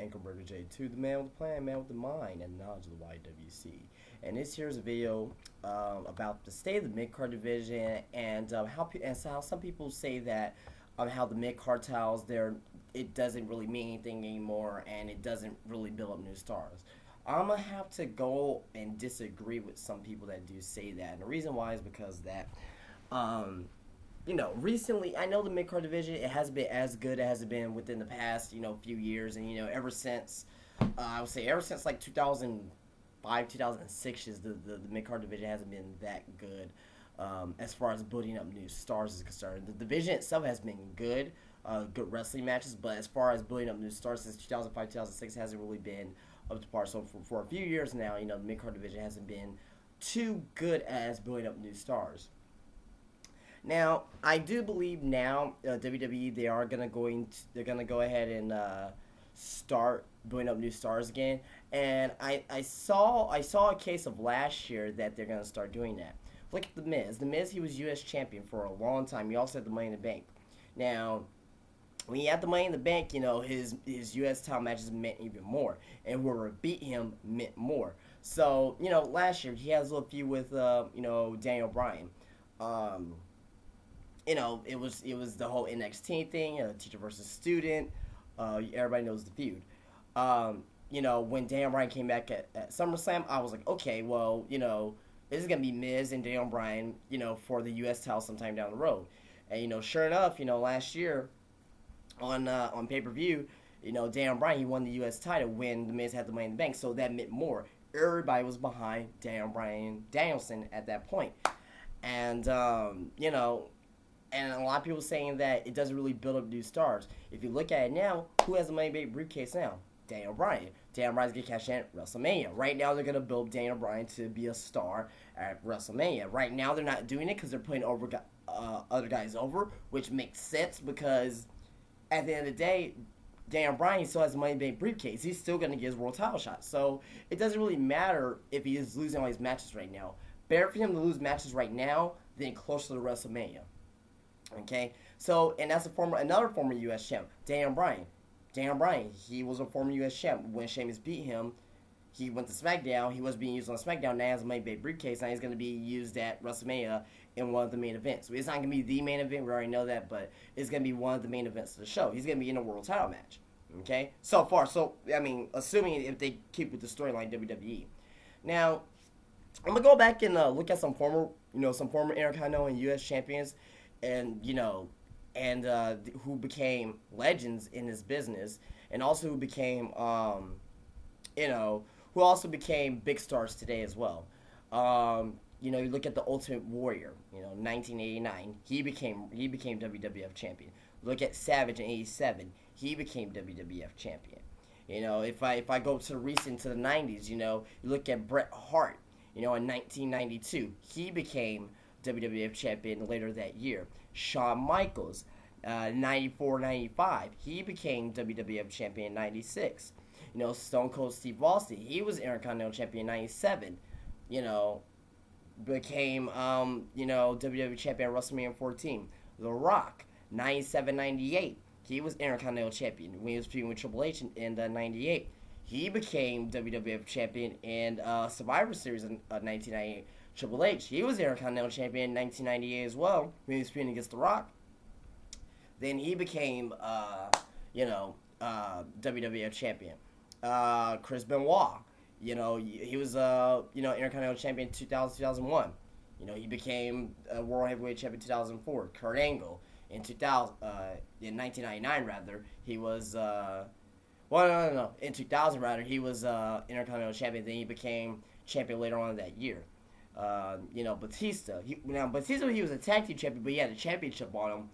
Anchor Burger J2, the man with the plan, man with the mind, and knowledge of the YWC. And this here's a video about the state of the Midcard division and how some people say that how the mid cartels it doesn't really mean anything anymore and it doesn't really build up new stars. I'm gonna have to go and disagree with some people that do say that, and the reason why is because that recently, I know the mid-card division, it hasn't been as good as it been within the past, few years. And, ever since, I would say ever since like 2005, 2006, the mid-card division hasn't been that good as far as building up new stars is concerned. The division itself has been good, good wrestling matches, but as far as building up new stars since 2005, 2006 hasn't really been up to par. So for a few years now, the mid-card division hasn't been too good as building up new stars. Now, I do believe now WWE they're gonna go ahead and start building up new stars again. And I saw a case of last year that they're gonna start doing that. Look at the Miz. The Miz, he was U.S. champion for a long time. He also had the Money in the Bank. Now, when he had the Money in the Bank, his U.S. title matches meant even more, and whoever beat him meant more. So last year he has a little feud with Daniel Bryan. It was the whole NXT thing, teacher versus student. Everybody knows the feud. When Daniel Bryan came back at SummerSlam, I was like, okay, well, this is gonna be Miz and Daniel Bryan, for the U.S. title sometime down the road. And sure enough, last year on pay-per-view, Daniel Bryan, he won the U.S. title when the Miz had the Money in the Bank, so that meant more. Everybody was behind Daniel Bryan Danielson at that point, and and a lot of people saying that it doesn't really build up new stars. If you look at it now, who has the Money Bank briefcase now? Daniel Bryan. Daniel Bryan's going to cash in at WrestleMania. Right now, they're going to build Daniel Bryan to be a star at WrestleMania. Right now, they're not doing it because they're putting other guys over, which makes sense because at the end of the day, Daniel Bryan still has the Money Bank briefcase. He's still going to get his world title shot. So it doesn't really matter if he is losing all these matches right now. Better for him to lose matches right now than closer to WrestleMania. Okay, so and that's another former U.S. champ, Daniel Bryan. Daniel Bryan, he was a former U.S. champ. When Sheamus beat him, he went to SmackDown. He was being used on SmackDown. Now he has a Money Bank briefcase. Now he's going to be used at WrestleMania in one of the main events. So it's not going to be the main event. We already know that, but it's going to be one of the main events of the show. He's going to be in a world title match. Okay, so far. So I mean, assuming if they keep with the storyline WWE. Now, I'm gonna go back and look at some former Intercontinental and U.S. champions. And who became legends in this business, and also who became who also became big stars today as well. You look at the Ultimate Warrior, 1989, he became WWF champion. Look at Savage in '87, he became WWF champion. If I go to the 90s, you look at Bret Hart, in 1992, he became WWF champion later that year. Shawn Michaels, 94-95, he became WWF champion in 96. Stone Cold Steve Austin, he was Intercontinental champion in 97. Became WWF champion at WrestleMania 14. The Rock, 97-98, he was Intercontinental champion when he was feuding with Triple H in 98. He became WWF champion in Survivor Series in 1998. Triple H, he was Intercontinental champion in 1998 as well when he was feuding against The Rock. Then he became, WWF champion. Chris Benoit, he was, Intercontinental champion in 2001. He became World Heavyweight champion in 2004. Kurt Angle in 1999 rather, he was, in 2000 rather, he was Intercontinental champion. Then he became champion later on that year. Batista. Batista, he was a tag team champion, but he had a championship on him.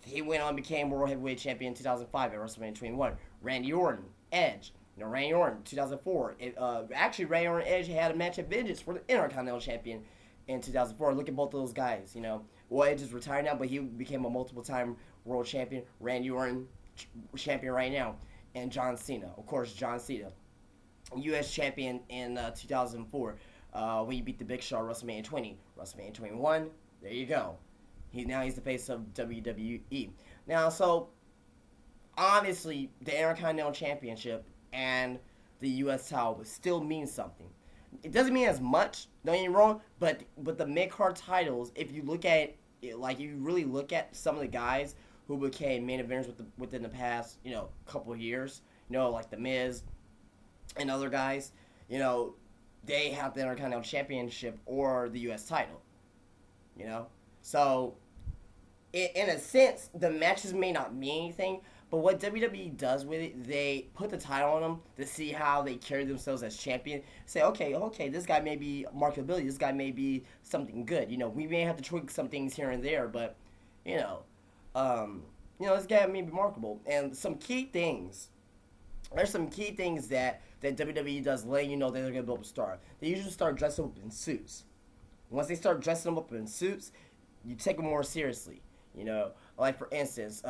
He went on and became World Heavyweight Champion in 2005 at WrestleMania 21. Randy Orton, Edge. Randy Orton, 2004. Actually, Randy Orton and Edge had a match at Vengeance for the Intercontinental Champion in 2004. Look at both of those guys, Well, Edge is retired now, but he became a multiple-time world champion. Randy Orton, champion right now. And John Cena. Of course, John Cena. U.S. champion in 2004. When he beat the Big Show at WrestleMania 20. WrestleMania 21, there you go. He's the face of WWE. Now, so, obviously, the Intercontinental Championship and the U.S. title would still mean something. It doesn't mean as much, don't get me wrong, but the mid-card titles, if you look at it, like, if you really look at some of the guys who became main eventers within the past, couple of years, like the Miz and other guys, they have the Intercontinental Championship or the U.S. title, So, in a sense, the matches may not mean anything, but what WWE does with it, they put the title on them to see how they carry themselves as champion. Say, okay, this guy may be marketability, this guy may be something good. We may have to tweak some things here and there, but, this guy may be marketable. And some key things, there's some key things that WWE does letting you know that they're going to build a star. They usually start dressing up in suits. Once they start dressing them up in suits, you take them more seriously. Like for instance,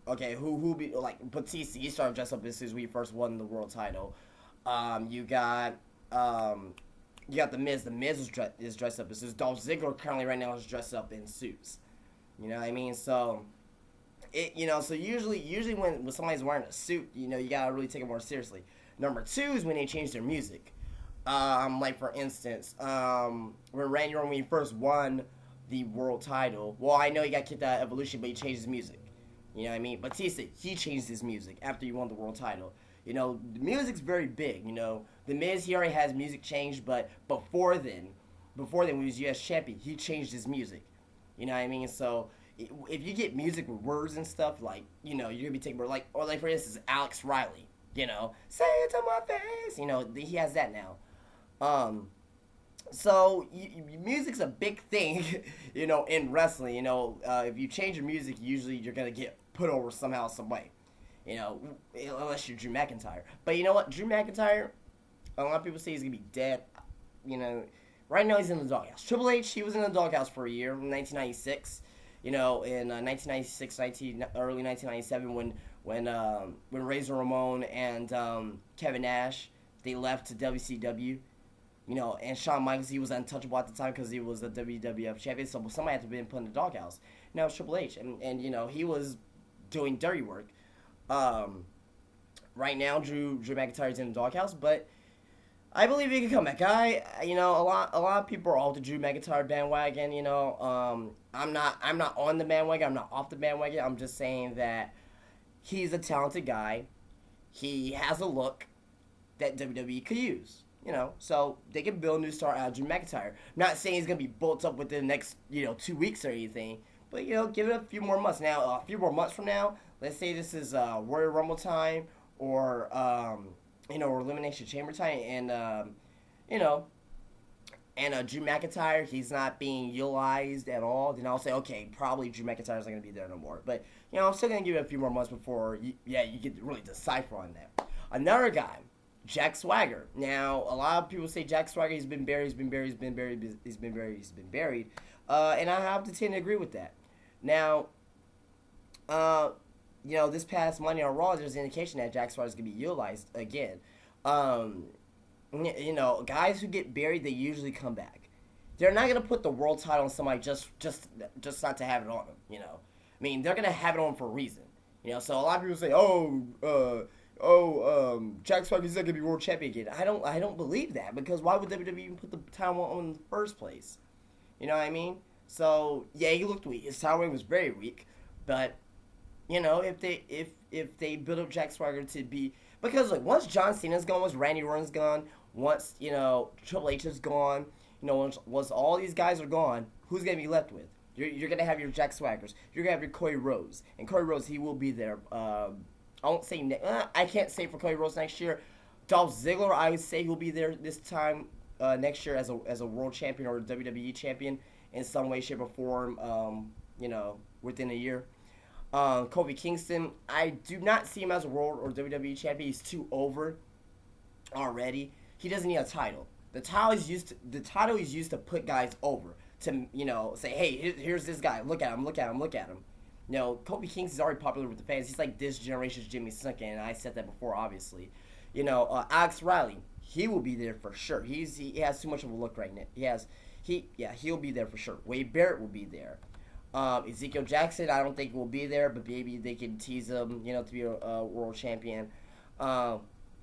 okay, who be like Batista? He started dressed up in suits when he first won the world title. You got the Miz. The Miz is dressed up in suits. Dolph Ziggler currently right now is dressed up in suits. You know what I mean? So so usually when somebody's wearing a suit, you gotta really take it more seriously. Number two is when they change their music. Like for instance, when Randy Orton, when he first won the world title, well, I know he got kicked out of Evolution, but he changed his music. You know what I mean? Batista, he changed his music after he won the world title. The music's very big. The Miz, he already has music changed, but before then, when he was U.S. champion, he changed his music. You know what I mean? So if you get music with words and stuff, like, you're gonna be taking, like for instance, Alex Riley. Say it to my face. He has that now. So music's a big thing, in wrestling. If you change your music, usually you're gonna get put over somehow, some way. Unless you're Drew McIntyre. But you know what, Drew McIntyre, a lot of people say he's gonna be dead. Right now he's in the doghouse. Triple H, he was in the doghouse for a year in 1996. In 1996, early 1997, when Razor Ramon and Kevin Nash, they left to WCW. And Shawn Michaels, he was untouchable at the time because he was the WWF champion, so somebody had to be put in the doghouse. Now it's Triple H, and he was doing dirty work. Right now, Drew McIntyre's in the doghouse, but I believe he can come back. A lot of people are off the Drew McIntyre bandwagon. I'm not on the bandwagon. I'm not off the bandwagon. I'm just saying that he's a talented guy. He has a look that WWE could use. So they can build a new star out of Drew McIntyre. Not saying he's gonna be built up within the next 2 weeks or anything, but give it a few more months. Now, a few more months from now, let's say this is Royal Rumble time or Elimination Chamber time, and Drew McIntyre, he's not being utilized at all, then I'll say, okay, probably Drew McIntyre's not going to be there no more. But, I'm still going to give it a few more months before, you get to really decipher on that. Another guy, Jack Swagger. Now, a lot of people say Jack Swagger, he's been buried. And I have to tend to agree with that. Now, this past Monday on Raw, there's an indication that Jack Swagger's going to be utilized again. Guys who get buried, they usually come back. They're not gonna put the world title on somebody just not to have it on them. They're gonna have it on for a reason. So a lot of people say, Jack Swagger's not gonna be world champion again. I don't believe that, because why would WWE even put the title on in the first place? You know what I mean? So yeah, he looked weak. His title reign was very weak, but if they build up Jack Swagger to be, because once John Cena's gone, once Randy Orton's gone, once Triple H is gone, once all these guys are gone, who's gonna be left with? You're gonna have your Jack Swaggers. You're gonna have your Cody Rhodes, and Cody Rhodes, he will be there. I won't say I can't say for Cody Rhodes next year. Dolph Ziggler, I would say he'll be there this time next year as a world champion or a WWE champion in some way, shape, or form. Within a year. Kofi Kingston, I do not see him as a world or WWE champion. He's too over already. He doesn't need a title. The title is used to put guys over. To say, hey, here's this guy. Look at him. Kofi Kingston's already popular with the fans. He's like this generation's Jimmy Snuka, and I said that before, obviously. Alex Riley, he will be there for sure. He has too much of a look right now. He'll be there for sure. Wade Barrett will be there. Ezekiel Jackson, I don't think will be there, but maybe they can tease him, to be a world champion. Um,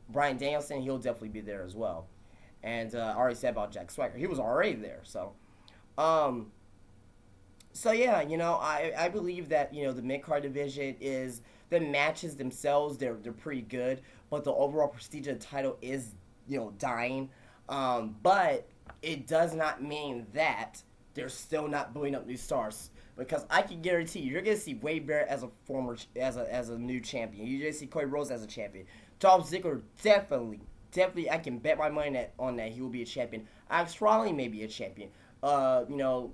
Brian Danielson, he'll definitely be there as well. And I already said about Jack Swagger, he was already there. Um, so yeah, I believe that the mid card division is the matches themselves they're pretty good, but the overall prestige of the title is dying. But it does not mean that they're still not building up new stars, because I can guarantee you're gonna see Wade Barrett as a former as a new champion. You're gonna see Cody Rhodes as a champion. Dolph Ziggler definitely I can bet my money on that he will be a champion. Alex Riley may be a champion. Daniel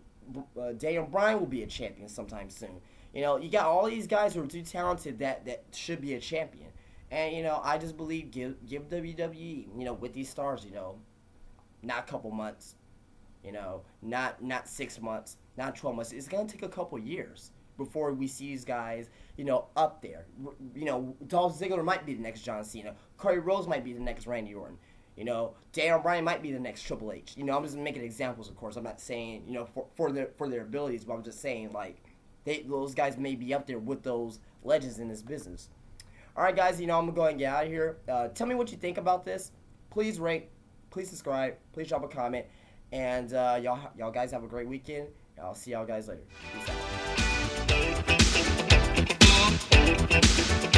Bryan will be a champion sometime soon. You got all these guys who are too talented that should be a champion. And I just believe give WWE with these stars not a couple months, not 6 months, not 12 months. It's gonna take a couple years before we see these guys up there. Dolph Ziggler might be the next John Cena. Cody Rhodes might be the next Randy Orton. Daniel Bryan might be the next Triple H. I'm just making examples, of course. I'm not saying, for their abilities, but I'm just saying, like, those guys may be up there with those legends in this business. All right, guys, I'm going to go and get out of here. Tell me what you think about this. Please rate, please subscribe, please drop a comment, and y'all guys have a great weekend. I'll see y'all guys later. Peace out.